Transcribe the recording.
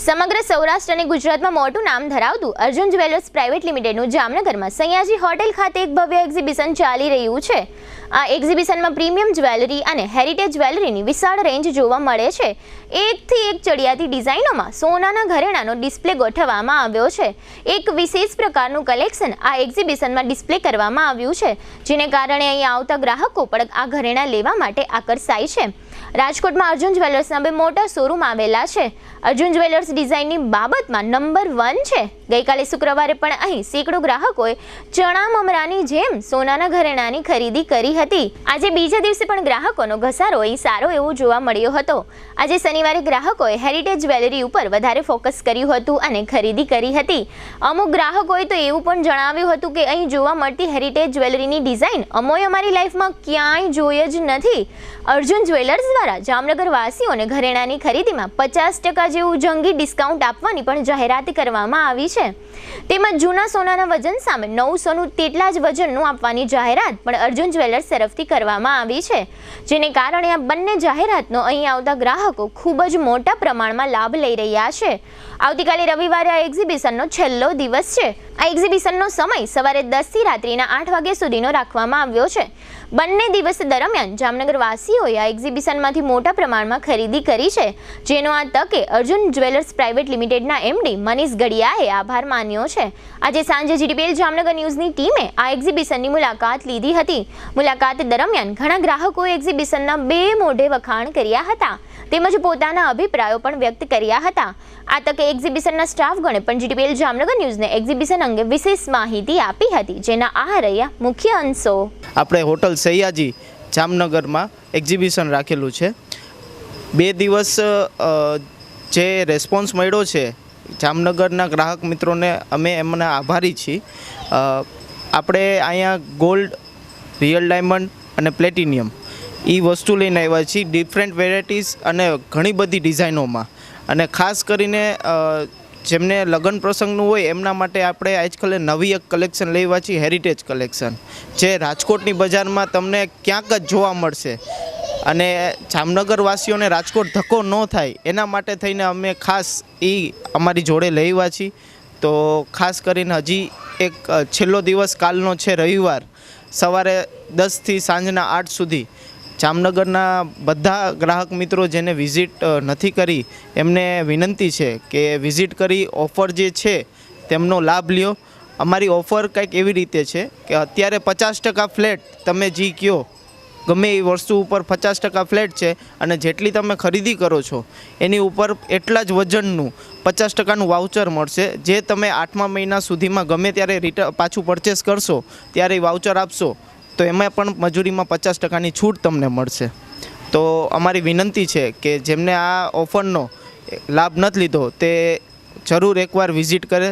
સમગ્ર સૌરાષ્ટ્ર અને ગુજરાતમાં મોટું નામ ધરાવતું અર્જુન જ્વેલર્સ પ્રાઇવેટ લિમિટેડનું જામનગરમાં સયાજી હોટેલ ખાતે એક ભવ્ય એક્ઝિબિશન ચાલી રહ્યું છે। આ એક્ઝિબિશનમાં પ્રીમિયમ જ્વેલરી અને હેરિટેજ જ્વેલરીની વિશાળ રેન્જ જોવા મળે છે। એકથી એક ચડિયાતી ડિઝાઇનોમાં સોનાના ઘરેણાંનો ડિસ્પ્લે ગોઠવવામાં આવ્યો છે। એક વિશેષ પ્રકારનું કલેક્શન આ એક્ઝિબિશનમાં ડિસ્પ્લે કરવામાં આવ્યું છે, જેને કારણે અહીં આવતા ગ્રાહકો પણ આ ઘરેણાં લેવા માટે આકર્ષાય છે। રાજકોટમાં અર્જુન જ્વેલર્સના બે મોટા શોરૂમ આવેલા છે। અર્જુન જ્વેલર્સ ડિઝાઇનની બાબતમાં નંબર 1 છે। ગઈકાલે શુક્રવારે પણ અહીં સેંકડો ગ્રાહકોએ ચણા મમરાની જેમ સોનાના ઘરેણાંની ખરીદી કરી હતી। આજે બીજા દિવસે પણ ગ્રાહકોનો ઘસારો અહીં સારો એવો જોવા મળ્યો હતો। આજે શનિવારે ગ્રાહકોએ હેરિટેજ જ્વેલરી ઉપર વધારે ફોકસ કર્યું હતું અને ખરીદી કરી હતી। અમુક ગ્રાહકોએ તો એવું પણ જણાવ્યું હતું કે અહીં જોવા મળતી હેરિટેજ જ્વેલરીની ડિઝાઇન અમોએ અમારી લાઈફમાં ક્યાંય જોઈ જ નથી। અર્જુન જ્વેલર્સ દ્વારા જામનગર વાસીઓને ઘરેણાંની ખરીદીમાં 50% જેવું જંગી ડિસ્કાઉન્ટ આપવાની પણ જાહેરાત કરવામાં આવી છે। તેમજ જૂના સોનાના વજન સામે 900નું તેટલા જ વજનનું આપવાની જાહેરાત પણ અર્જુન જ્વેલર્સ તરફથી કરવામાં આવી છે, જેને કારણે આ બંને જાહેરાતનો અહીં આવતા ગ્રાહકો ખૂબ જ મોટા પ્રમાણમાં લાભ લઈ રહ્યા છે। આવતીકાલે રવિવારે આ એક્ઝિબિશનનો છેલ્લો દિવસ છે। આ એક્ઝિબિશનનો સમય સવારે 10 થી રાત્રિના 8 વાગ્યા સુધીનો રાખવામાં આવ્યો છે। બંને દિવસ દરમિયાન જામનગર વાસીઓએ આ એક્ઝિબિશનમાંથી મોટા પ્રમાણમાં ખરીદી કરી છે, જેનો આ તકે અર્જુન જ્વેલર્સ પ્રાઇવેટ લિમિટેડના એમડી મનીષ ગડિયાએ આભાર માન્યો છે। આજે સાંજે જીટીપીએલ જામનગર ન્યૂઝની ટીમે આ એક્ઝિબિશનની મુલાકાત લીધી હતી। મુલાકાત દરમિયાન ઘણા ગ્રાહકોએ એક્ઝિબિશનના બે મોઢે વખાણ કર્યા હતા, તેમજ પોતાના અભિપ્રાયો પણ વ્યક્ત કર્યા હતા। આ તકે એક્ઝિબિશનના સ્ટાફગણે પણ જીટીપીએલ જામનગર ન્યૂઝને એક્ઝિબિશન અંગે વિશેષ માહિતી આપી હતી, જેના આ રહ્યા મુખ્ય અંશો। આપણે હોટલ સયાજી જામનગરમાં એક્ઝિબિશન રાખેલું છે। 2 દિવસ જે રેસ્પોન્સ મળ્યો છે જામનગરના ગ્રાહક મિત્રોને અમે એમના આભારી છીએ। આપણે અહીંયા ગોલ્ડ, રિયલ ડાયમંડ અને પ્લેટિનિયમ એ વસ્તુ લઈને આવ્યા છીએ ડિફરન્ટ વેરાયટીઝ અને ઘણી બધી ડિઝાઇનોમાં। અને ખાસ કરીને જેમને લગ્ન પ્રસંગનું હોય એમના માટે આપણે આજકાલ નવી એક કલેક્શન લેવા છીએ, હેરિટેજ કલેક્શન, જે રાજકોટની બજારમાં તમને ક્યાંક જ જોવા મળશે અને જામનગરવાસીઓને રાજકોટ ધક્કો ન થાય એના માટે થઈને અમે ખાસ એ અમારી જોડે લેવા છીએ। તો ખાસ કરીને હજી એક છેલ્લો દિવસ કાલનો છે રવિવાર, સવારે 10 થી સાંજના 8 સુધી જામનગરના બધા ગ્રાહક મિત્રો જેને વિઝિટ નથી કરી એમને વિનંતી છે કે વિઝિટ કરી ઓફર જે છે તેમનો લાભ લ્યો। અમારી ઓફર કંઈક એવી રીતે છે કે અત્યારે 50% ફ્લેટ, તમે જે કહો ગમે એ વસ્તુ ઉપર 50% ફ્લેટ છે અને જેટલી તમે ખરીદી કરો છો એની ઉપર એટલા જ વજનનું 50%નું વાઉચર મળશે, જે તમે 8મા મહિના સુધીમાં ગમે ત્યારે પાછું પરચેસ કરશો ત્યારે એ વાઉચર આપશો તો એમાં પણ મજૂરીમાં 50%ની છૂટ તમને મળશે। તો અમારી વિનંતી છે કે જેમને આ ઓફરનો લાભ નથી લીધો તે જરૂર એકવાર વિઝિટ કરે।